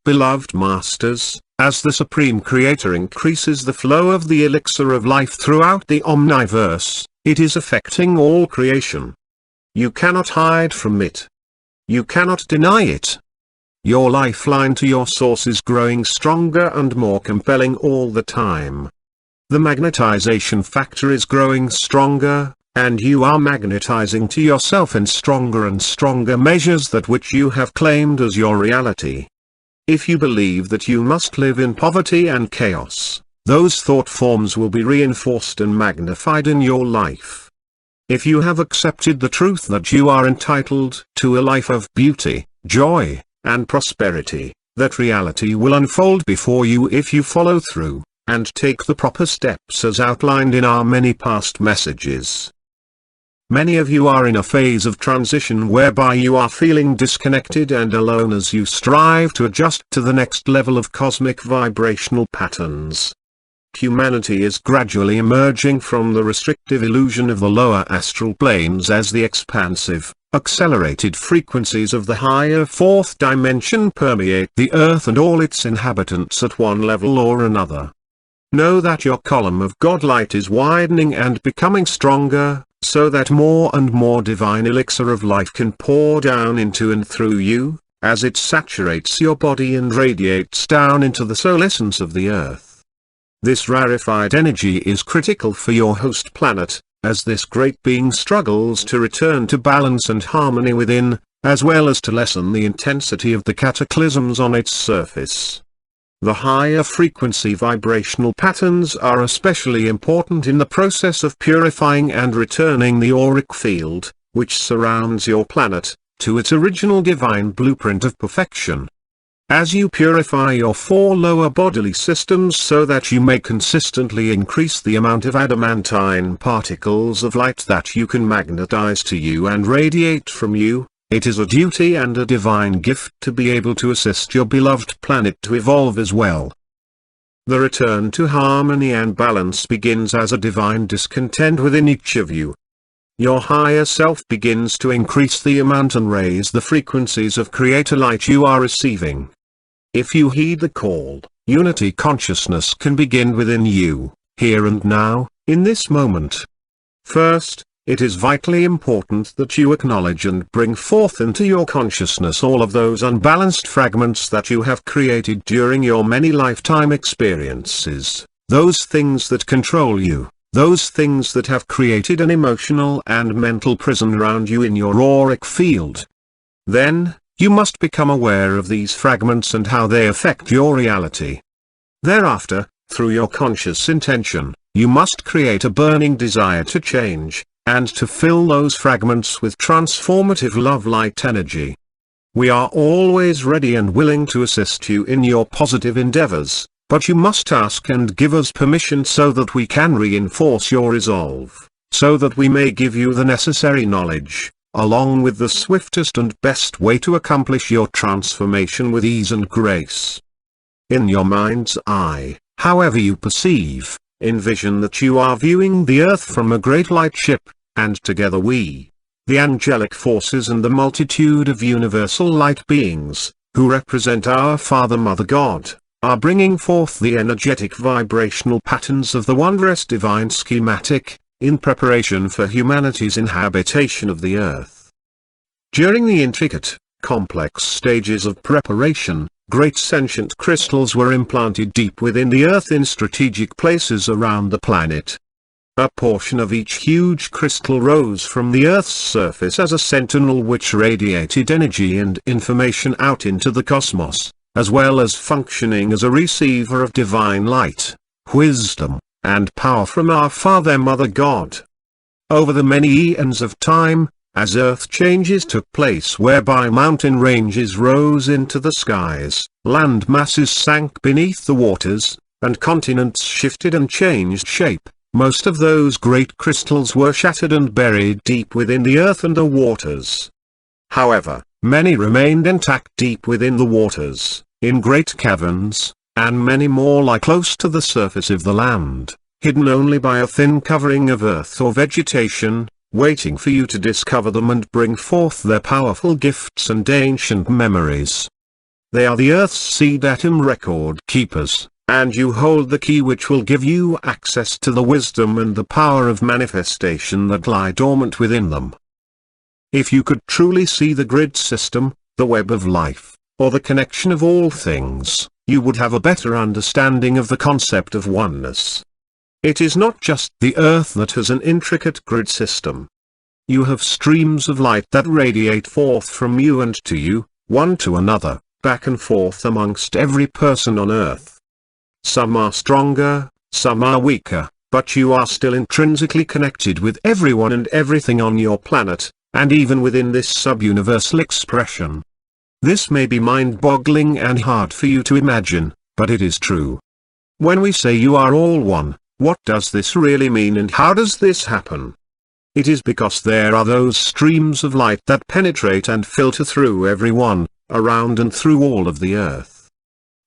Beloved Masters, as the Supreme Creator increases the flow of the elixir of life throughout the omniverse, it is affecting all creation. You cannot hide from it. You cannot deny it. Your lifeline to your source is growing stronger and more compelling all the time. The magnetization factor is growing stronger, and you are magnetizing to yourself in stronger and stronger measures that which you have claimed as your reality. If you believe that you must live in poverty and chaos, those thought forms will be reinforced and magnified in your life. If you have accepted the truth that you are entitled to a life of beauty, joy, and prosperity, that reality will unfold before you if you follow through, and take the proper steps as outlined in our many past messages. Many of you are in a phase of transition whereby you are feeling disconnected and alone as you strive to adjust to the next level of cosmic vibrational patterns. Humanity is gradually emerging from the restrictive illusion of the lower astral planes as the expansive, accelerated frequencies of the higher fourth dimension permeate the earth and all its inhabitants at one level or another. Know that your column of God-light is widening and becoming stronger, so that more and more divine elixir of life can pour down into and through you, as it saturates your body and radiates down into the soul essence of the earth. This rarefied energy is critical for your host planet, as this great being struggles to return to balance and harmony within, as well as to lessen the intensity of the cataclysms on its surface. The higher frequency vibrational patterns are especially important in the process of purifying and returning the auric field, which surrounds your planet, to its original divine blueprint of perfection. As you purify your four lower bodily systems so that you may consistently increase the amount of adamantine particles of light that you can magnetize to you and radiate from you, it is a duty and a divine gift to be able to assist your beloved planet to evolve as well. The return to harmony and balance begins as a divine discontent within each of you. Your higher self begins to increase the amount and raise the frequencies of creator light you are receiving. If you heed the call, unity consciousness can begin within you, here and now, in this moment. First, it is vitally important that you acknowledge and bring forth into your consciousness all of those unbalanced fragments that you have created during your many lifetime experiences, those things that control you, those things that have created an emotional and mental prison around you in your auric field. Then, you must become aware of these fragments and how they affect your reality. Thereafter, through your conscious intention, you must create a burning desire to change, and to fill those fragments with transformative love-light energy. We are always ready and willing to assist you in your positive endeavors, but you must ask and give us permission so that we can reinforce your resolve, so that we may give you the necessary knowledge, along with the swiftest and best way to accomplish your transformation with ease and grace. In your mind's eye, however you perceive, envision that you are viewing the earth from a great light ship, and together we, the angelic forces and the multitude of universal light beings, who represent our Father Mother God, are bringing forth the energetic vibrational patterns of the wondrous divine schematic, in preparation for humanity's inhabitation of the earth. During the intricate, complex stages of preparation, great sentient crystals were implanted deep within the earth in strategic places around the planet. A portion of each huge crystal rose from the Earth's surface as a sentinel which radiated energy and information out into the cosmos, as well as functioning as a receiver of divine light, wisdom, and power from our Father Mother God. Over the many eons of time, as Earth changes took place whereby mountain ranges rose into the skies, land masses sank beneath the waters, and continents shifted and changed shape, most of those great crystals were shattered and buried deep within the earth and the waters. However, many remained intact deep within the waters, in great caverns, and many more lie close to the surface of the land, hidden only by a thin covering of earth or vegetation, waiting for you to discover them and bring forth their powerful gifts and ancient memories. They are the Earth's seed atom record keepers, and you hold the key which will give you access to the wisdom and the power of manifestation that lie dormant within them. If you could truly see the grid system, the web of life, or the connection of all things, you would have a better understanding of the concept of oneness. It is not just the Earth that has an intricate grid system. You have streams of light that radiate forth from you and to you, one to another, back and forth amongst every person on Earth. Some are stronger, some are weaker, but you are still intrinsically connected with everyone and everything on your planet, and even within this sub-universal expression. This may be mind-boggling and hard for you to imagine, but it is true. When we say you are all one, what does this really mean and how does this happen? It is because there are those streams of light that penetrate and filter through everyone, around and through all of the Earth.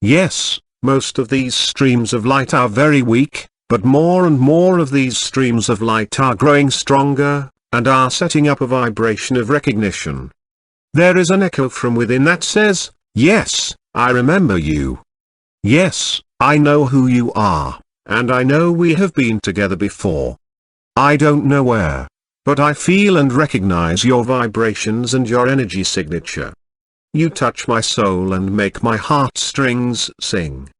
Yes, most of these streams of light are very weak, but more and more of these streams of light are growing stronger, and are setting up a vibration of recognition. There is an echo from within that says, yes, I remember you. Yes, I know who you are, and I know we have been together before. I don't know where, but I feel and recognize your vibrations and your energy signature. You touch my soul and make my heartstrings sing.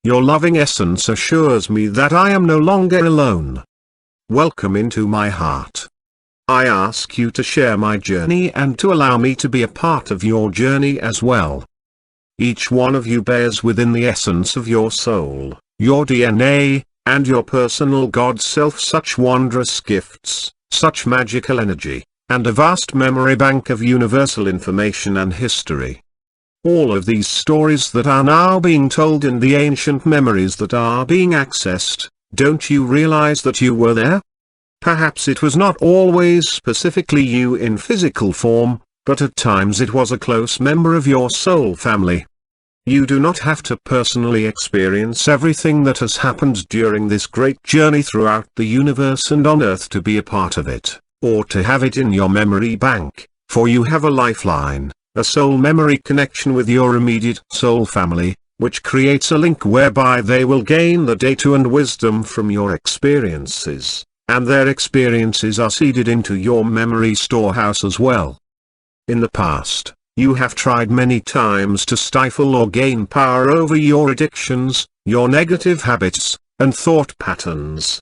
Your loving essence assures me that I am no longer alone. Welcome into my heart. I ask you to share my journey and to allow me to be a part of your journey as well. Each one of you bears within the essence of your soul, your DNA, and your personal God self such wondrous gifts, such magical energy, and a vast memory bank of universal information and history. All of these stories that are now being told and the ancient memories that are being accessed, don't you realize that you were there? Perhaps it was not always specifically you in physical form, but at times it was a close member of your soul family. You do not have to personally experience everything that has happened during this great journey throughout the universe and on Earth to be a part of it, or to have it in your memory bank, for you have a lifeline, a soul memory connection with your immediate soul family, which creates a link whereby they will gain the data and wisdom from your experiences, and their experiences are seeded into your memory storehouse as well. In the past, you have tried many times to stifle or gain power over your addictions, your negative habits, and thought patterns.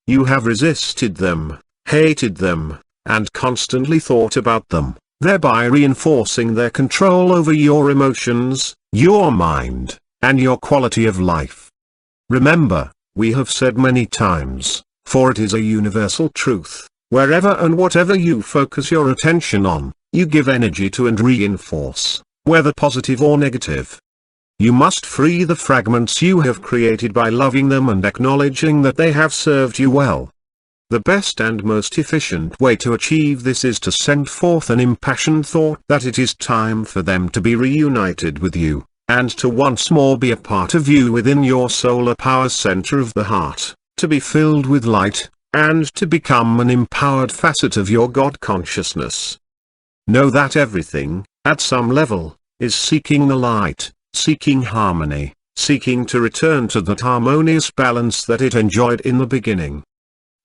You have resisted them, hated them, and constantly thought about them, thereby reinforcing their control over your emotions, your mind, and your quality of life. Remember, we have said many times, for it is a universal truth, wherever and whatever you focus your attention on, you give energy to and reinforce, whether positive or negative. You must free the fragments you have created by loving them and acknowledging that they have served you well. The best and most efficient way to achieve this is to send forth an impassioned thought that it is time for them to be reunited with you, and to once more be a part of you within your solar power center of the heart, to be filled with light, and to become an empowered facet of your God consciousness. Know that everything, at some level, is seeking the light, seeking harmony, seeking to return to that harmonious balance that it enjoyed in the beginning.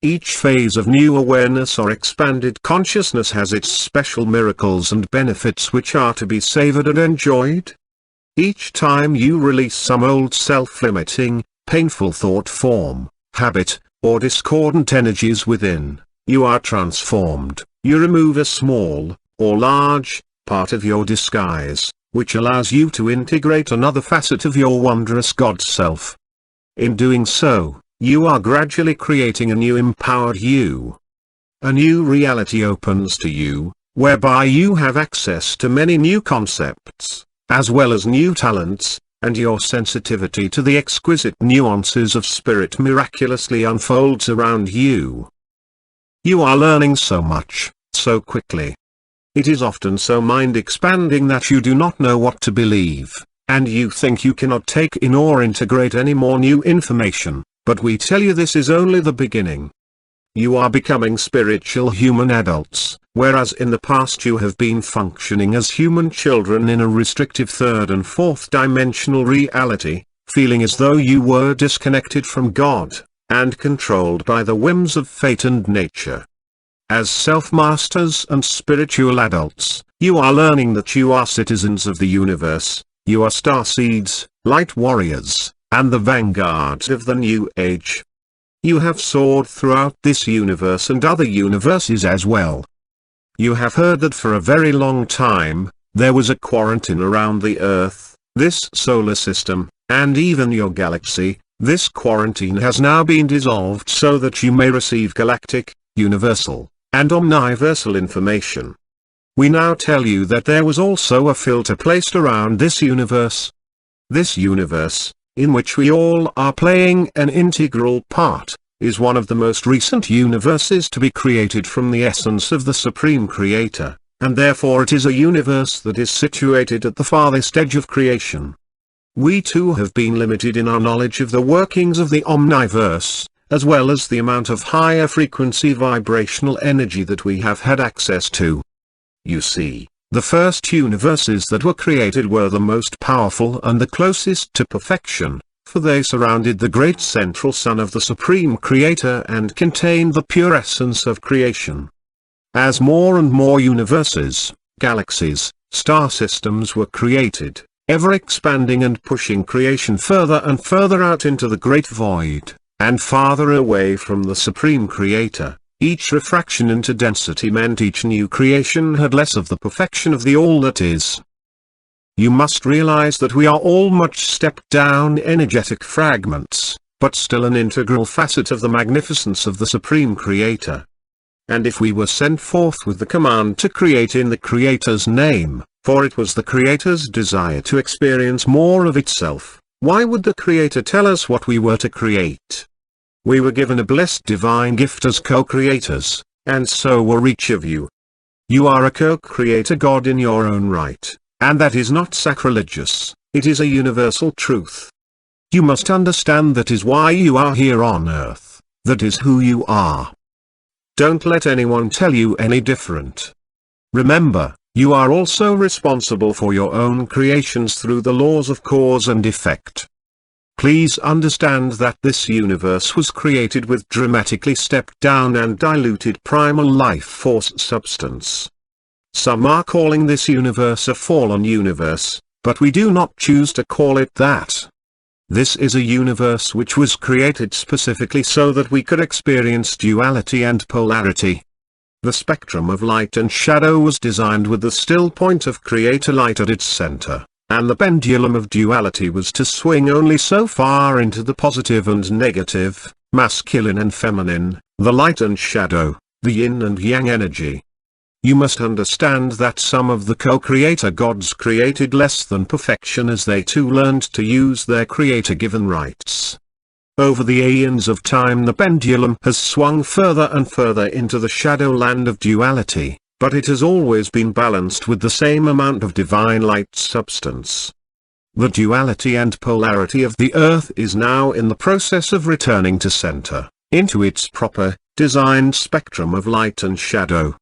Each phase of new awareness or expanded consciousness has its special miracles and benefits which are to be savored and enjoyed. Each time you release some old self-limiting, painful thought form, habit, or discordant energies within, you are transformed. You remove a small, or large, part of your disguise, which allows you to integrate another facet of your wondrous God self. In doing so, you are gradually creating a new empowered you. A new reality opens to you, whereby you have access to many new concepts, as well as new talents, and your sensitivity to the exquisite nuances of spirit miraculously unfolds around you. You are learning so much, so quickly. It is often so mind-expanding that you do not know what to believe, and you think you cannot take in or integrate any more new information, but we tell you this is only the beginning. You are becoming spiritual human adults, whereas in the past you have been functioning as human children in a restrictive third and fourth dimensional reality, feeling as though you were disconnected from God, and controlled by the whims of fate and nature. As self-masters and spiritual adults, you are learning that you are citizens of the universe, you are starseeds, light warriors, and the vanguard of the new age. You have soared throughout this universe and other universes as well. You have heard that for a very long time, there was a quarantine around the Earth, this solar system, and even your galaxy. This quarantine has now been dissolved so that you may receive galactic, universal, and omniversal information. We now tell you that there was also a filter placed around this universe. This universe, in which we all are playing an integral part, is one of the most recent universes to be created from the essence of the Supreme Creator, and therefore it is a universe that is situated at the farthest edge of creation. We too have been limited in our knowledge of the workings of the Omniverse, as well as the amount of higher frequency vibrational energy that we have had access to. You see, the first universes that were created were the most powerful and the closest to perfection, for they surrounded the great central sun of the Supreme Creator and contained the pure essence of creation. As more and more universes, galaxies, star systems were created, ever expanding and pushing creation further and further out into the great void, and farther away from the Supreme Creator, each refraction into density meant each new creation had less of the perfection of the all that is. You must realize that we are all much stepped down energetic fragments, but still an integral facet of the magnificence of the Supreme Creator. And if we were sent forth with the command to create in the Creator's name, for it was the Creator's desire to experience more of itself, why would the Creator tell us what we were to create? We were given a blessed divine gift as co-creators, and so were each of you. You are a co-creator God in your own right, and that is not sacrilegious, it is a universal truth. You must understand that is why you are here on earth, that is who you are. Don't let anyone tell you any different. Remember, you are also responsible for your own creations through the laws of cause and effect. Please understand that this universe was created with dramatically stepped down and diluted primal life force substance. Some are calling this universe a fallen universe, but we do not choose to call it that. This is a universe which was created specifically so that we could experience duality and polarity. The spectrum of light and shadow was designed with the still point of creator light at its center. And the pendulum of duality was to swing only so far into the positive and negative, masculine and feminine, the light and shadow, the yin and yang energy. You must understand that some of the co-creator gods created less than perfection as they too learned to use their creator-given rights. Over the aeons of time the pendulum has swung further and further into the shadow land of duality. But it has always been balanced with the same amount of divine light substance. The duality and polarity of the earth is now in the process of returning to center, into its proper, designed spectrum of light and shadow.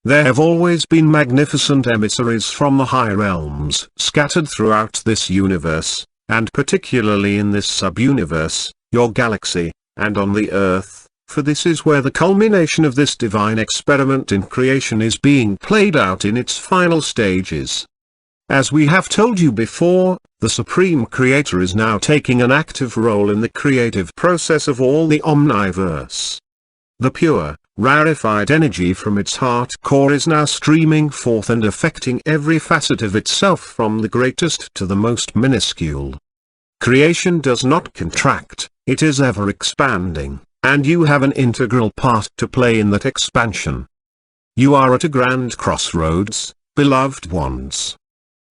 There have always been magnificent emissaries from the high realms scattered throughout this universe, and particularly in this sub-universe, your galaxy, and on the earth. For this is where the culmination of this divine experiment in creation is being played out in its final stages. As we have told you before, the Supreme Creator is now taking an active role in the creative process of all the Omniverse. The pure, rarefied energy from its heart core is now streaming forth and affecting every facet of itself from the greatest to the most minuscule. Creation does not contract, it is ever expanding. And you have an integral part to play in that expansion. You are at a grand crossroads, beloved ones.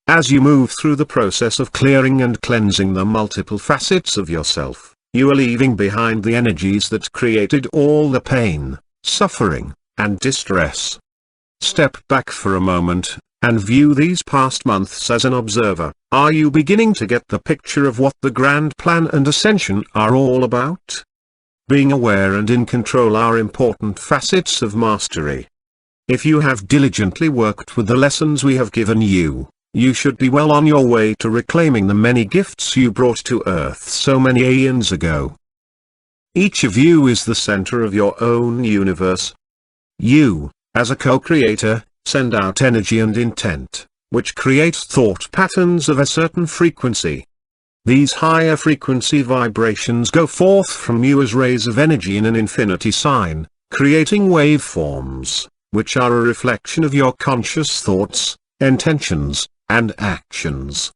As you move through the process of clearing and cleansing the multiple facets of yourself, you are leaving behind the energies that created all the pain, suffering, and distress. Step back for a moment, and view these past months as an observer. Are you beginning to get the picture of what the grand plan and ascension are all about? Being aware and in control are important facets of mastery. If you have diligently worked with the lessons we have given you, you should be well on your way to reclaiming the many gifts you brought to Earth so many aeons ago. Each of you is the center of your own universe. You, as a co-creator, send out energy and intent, which creates thought patterns of a certain frequency. These higher frequency vibrations go forth from you as rays of energy in an infinity sign, creating waveforms, which are a reflection of your conscious thoughts, intentions, and actions.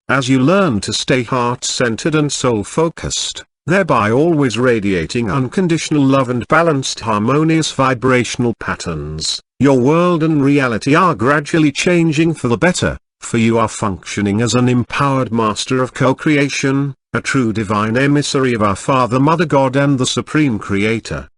As you learn to stay heart-centered and soul-focused, thereby always radiating unconditional love and balanced harmonious vibrational patterns, your world and reality are gradually changing for the better, for you are functioning as an empowered master of co-creation, a true divine emissary of our Father, Mother God and the Supreme Creator.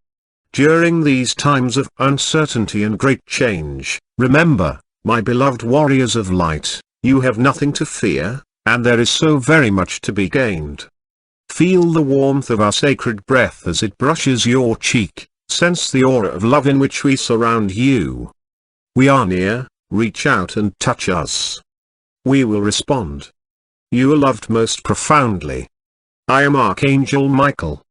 During these times of uncertainty and great change, remember, my beloved warriors of light, you have nothing to fear, and there is so very much to be gained. Feel the warmth of our sacred breath as it brushes your cheek, sense the aura of love in which we surround you. We are near, reach out and touch us. We will respond. You are loved most profoundly. I am Archangel Michael.